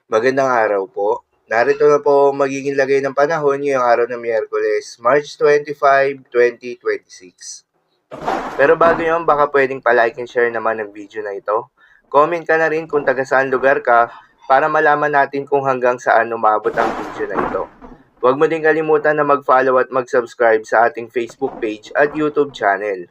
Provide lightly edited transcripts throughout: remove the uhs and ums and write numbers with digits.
Magandang araw po. Narito na po ang magiging lagay ng panahon ngayong araw ng Miyerkules, March 25, 2026. Pero bago yun, baka pwedeng pa-like and share naman ng video na ito. Comment ka na rin kung taga saan lugar ka para malaman natin kung hanggang saan umabot ang video na ito. Huwag mo din kalimutan na mag-follow at mag-subscribe sa ating Facebook page at YouTube channel.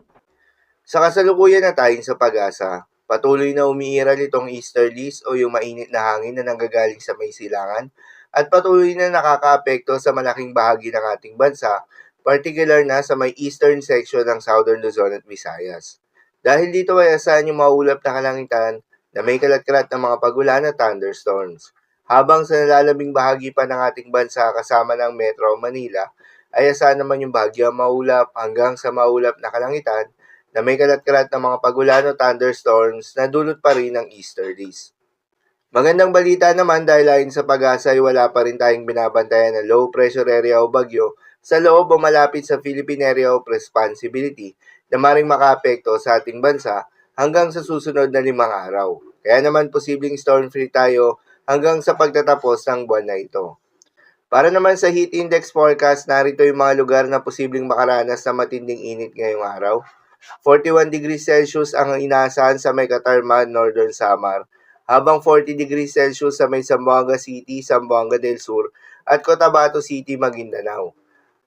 Sa kasalukuyan na tayong sa pag-asa, patuloy na umiiral itong easterlies o yung mainit na hangin na nanggagaling sa may silangan at patuloy na nakakaapekto sa malaking bahagi ng ating bansa, particular na sa may eastern section ng Southern Luzon at Visayas. Dahil dito ay asahan yung maulap na kalangitan na may kalat-kalat ng mga pagulan at thunderstorms. Habang sa nalalabing bahagi pa ng ating bansa kasama ng Metro Manila, ay asahan naman yung bahagyang maulap hanggang sa maulap na kalangitan na may kalat-kalat ng mga pagulan o thunderstorms na dulot pa rin ng easterlies. Magandang balita naman dahil ayon sa pag-asa ay wala pa rin tayong binabantayan na low pressure area o bagyo sa loob o malapit sa Philippine Area of Responsibility na maring makaapekto sa ating bansa hanggang sa susunod na 5 araw. Kaya naman posibleng storm free tayo hanggang sa pagtatapos ng buwan na ito. Para naman sa heat index forecast, narito yung mga lugar na posibleng makaranas ng matinding init ngayong araw. 41 degrees Celsius ang inaasahan sa may Catarman, Northern Samar, habang 40 degrees Celsius sa may Zamboanga City, Zamboanga del Sur, at Cotabato City, Maguindanao.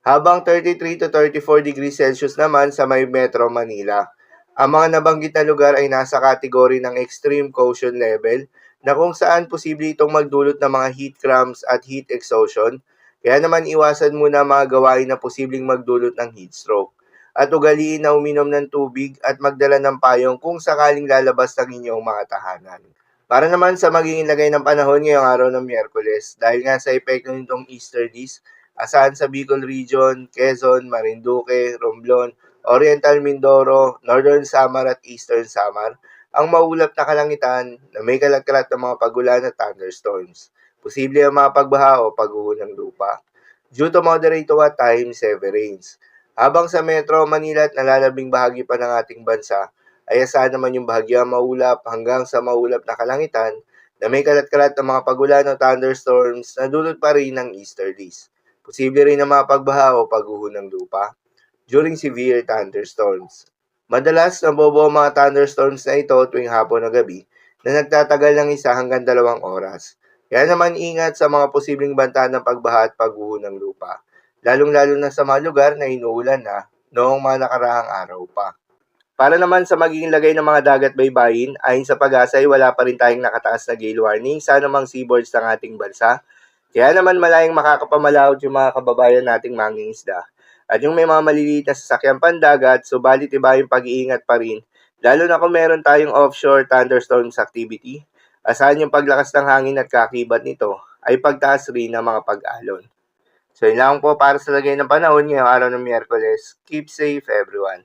Habang 33 to 34 degrees Celsius naman sa may Metro Manila. Ang mga nabanggit na lugar ay nasa kategory ng extreme caution level na kung saan posible itong magdulot ng mga heat cramps at heat exhaustion, kaya naman iwasan muna mga gawain na posibleng magdulot ng heat stroke. At ugaliin na uminom ng tubig at magdala ng payong kung sakaling lalabas ng inyong mga tahanan. Para naman sa magiging lagay ng panahon ngayong araw ng Miyerkules, dahil nga sa epekto nitong easterlies, asahan sa Bicol Region, Quezon, Marinduque, Romblon, Oriental Mindoro, Northern Samar at Eastern Samar, ang maulap na kalangitan na may kalat-kalat ng mga pagulan at thunderstorms. Posible ang mga pagbaha o pagguho ng lupa. Due to moderate to at times heavy rains. Habang sa Metro Manila at nalalabing bahagi pa ng ating bansa, ay asahan naman yung bahagyang maulap hanggang sa maulap na kalangitan na may kalat-kalat ng mga pagulan o thunderstorms na dulot pa rin ng easterlies. Posible rin ang mga pagbaha o pagguho ng lupa during severe thunderstorms. Madalas nabubuo ang mga thunderstorms na ito tuwing hapon o gabi na nagtatagal ng 1 hanggang 2 oras. Kaya naman ingat sa mga posibleng banta ng pagbaha at pagguho ng lupa, lalong-lalo na sa mga lugar na inuulan na noong mga nakarahang araw pa. Para naman sa magiging lagay ng mga dagat baybayin, ayon sa pag-asa ay wala pa rin tayong nakataas na gale warning sa anumang seaboards ng ating bansa. Kaya naman malayang makakapamalaot yung mga kababayan nating mangingisda. At yung may mga maliliit na sasakyan pandagat, subalit iba yung pag-iingat pa rin, lalo na kung meron tayong offshore thunderstorms activity. Asahan yung paglakas ng hangin at kakibat nito ay pagtaas rin ng mga pag-alon. So yun lang po para sa lagay ng panahon ngayong araw ng Miyerkules. Keep safe everyone.